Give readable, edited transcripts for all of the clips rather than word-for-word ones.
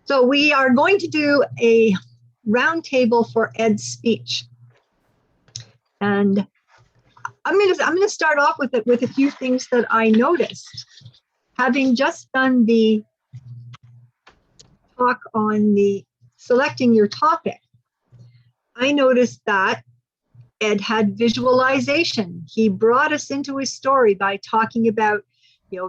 So we are going to do a roundtable for Ed's speech. And I'm gonna start off with a few things that I noticed. Having just done the talk on the selecting your topic, I noticed that Ed had visualization. He brought us into his story by talking about,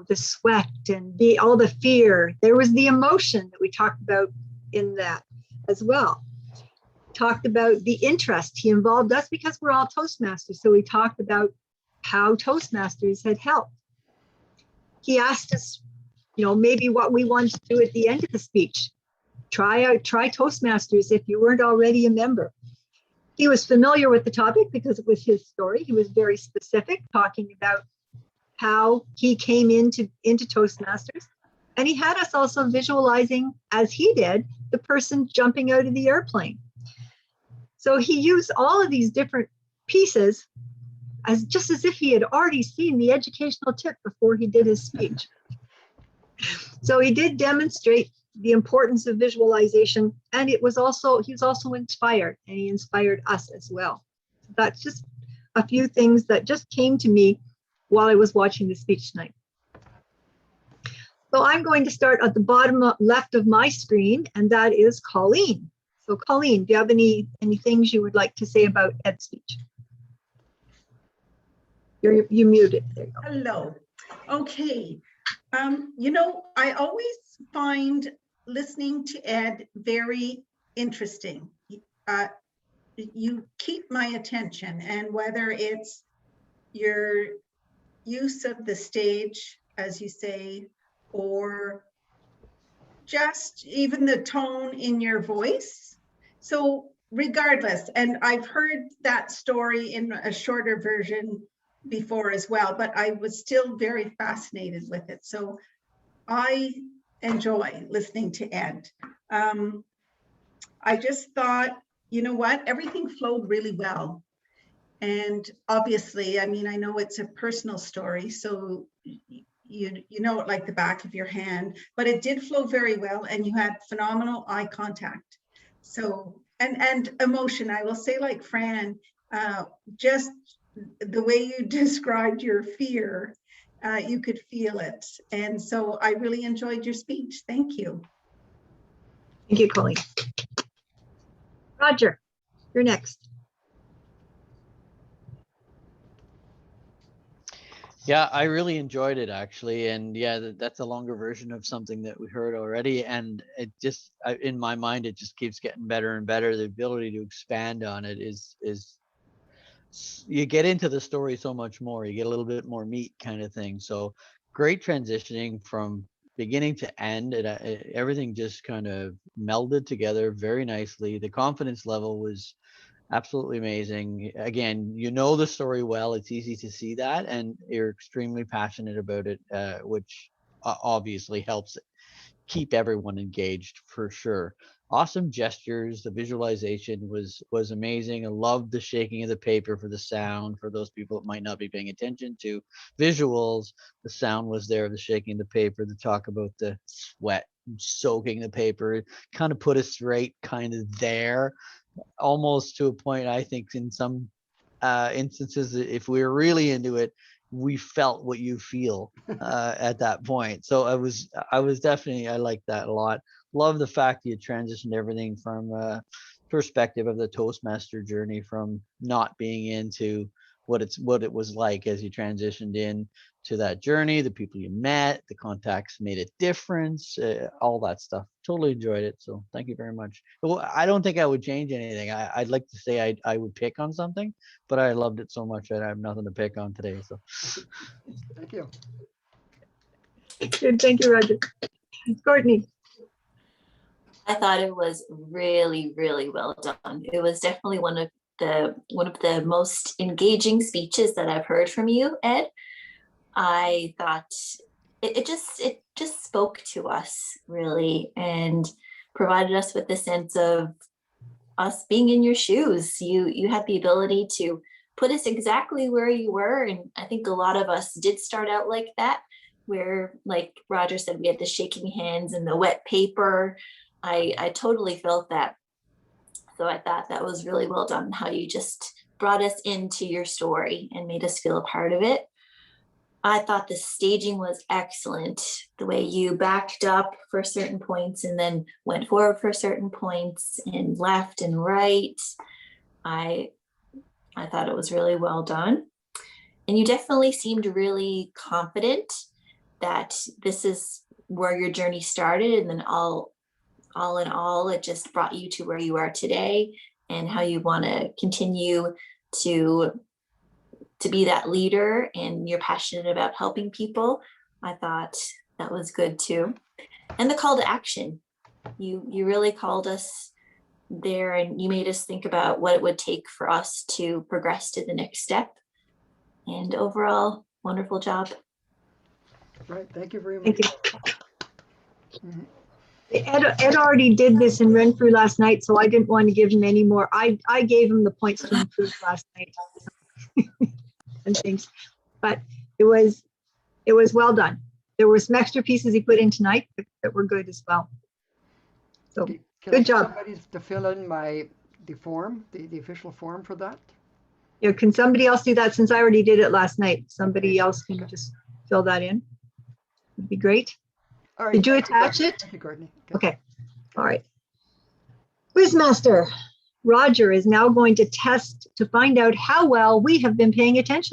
the sweat and all the fear. There was the emotion that we talked about in that as well. Talked about the interest. He involved us because we're all Toastmasters. So we talked about how Toastmasters had helped. He asked us, maybe what we wanted to do at the end of the speech. Try Toastmasters if you weren't already a member. He was familiar with the topic because it was his story. He was very specific, talking about how he came into Toastmasters. And he had us also visualizing, as he did, the person jumping out of the airplane. So he used all of these different pieces just as if he had already seen the educational tip before he did his speech. So he did demonstrate the importance of visualization, and he was also inspired, and he inspired us as well. That's just a few things that just came to me while I was watching the speech tonight. So I'm going to start at the bottom left of my screen, and that is Colleen. So Colleen, do you have any things you would like to say about Ed's speech? You muted. There you go. Hello. Okay. I always find listening to Ed very interesting. You keep my attention, and whether it's your use of the stage, as you say, or just even the tone in your voice. So regardless, and I've heard that story in a shorter version before as well, but I was still very fascinated with it. So I enjoy listening to Ed. I just thought, you know what, everything flowed really well. And obviously, I know it's a personal story, so you know it like the back of your hand, but it did flow very well, and you had phenomenal eye contact. So, and emotion, I will say, like Fran, just the way you described your fear, you could feel it. And so I really enjoyed your speech. Thank you. Thank you, Colleen. Roger, you're next. Yeah, I really enjoyed it, actually. And yeah, that's a longer version of something that we heard already. And it just, in my mind, it just keeps getting better and better. The ability to expand on it is you get into the story so much more. You get a little bit more meat kind of thing. So great transitioning from beginning to end. Everything just kind of melded together very nicely. The confidence level was absolutely amazing. Again, the story well. It's easy to see that, and you're extremely passionate about it, which obviously helps keep everyone engaged for sure. Awesome gestures. The visualization was amazing. I loved the shaking of the paper for the sound. For those people that might not be paying attention to visuals, the sound was there, the shaking of the paper, the talk about the sweat soaking the paper, kind of put us right kind of there, almost to a point, I think, in some instances, if we were really into it, we felt what you feel at that point. So I was definitely, I liked that a lot. Love the fact you transitioned everything from perspective of the Toastmaster journey, from not being into what it was like as you transitioned in to that journey, the people you met, the contacts made a difference, all that stuff. Totally enjoyed it. So thank you very much. Well, I don't think I would change anything. I'd like to say I would pick on something, but I loved it so much that I have nothing to pick on today. So thank you. Good, thank you, Roger. Courtney. I thought it was really, really well done. It was definitely one of the most engaging speeches that I've heard from you, Ed. I thought it just spoke to us really, and provided us with the sense of us being in your shoes. You had the ability to put us exactly where you were, and I think a lot of us did start out like that, where, like Roger said, we had the shaking hands and the wet paper. I totally felt that. So I thought that was really well done, how you just brought us into your story and made us feel a part of it. I thought the staging was excellent. The way you backed up for certain points and then went forward for certain points and left and right. I thought it was really well done. And you definitely seemed really confident that this is where your journey started, and then all in all, it just brought you to where you are today and how you want to continue to be that leader, and you're passionate about helping people. I thought that was good too. And the call to action, you really called us there, and you made us think about what it would take for us to progress to the next step. And overall, wonderful job. Right, thank you very much. Thank you. Ed already did this in Renfrew last night, so I didn't want to give him any more. I gave him the points to improve last night and things, but it was well done. There were some extra pieces he put in tonight that were good as well. So Can I good get job. somebody to fill in the form, the official form for that? Yeah, can somebody else do that, since I already did it last night? Somebody Okay. else can just fill that in. Would be great. All right. Did you thank attach Courtney. it? Thank you, Courtney. Okay. All right. Quizmaster Roger is now going to test to find out how well we have been paying attention.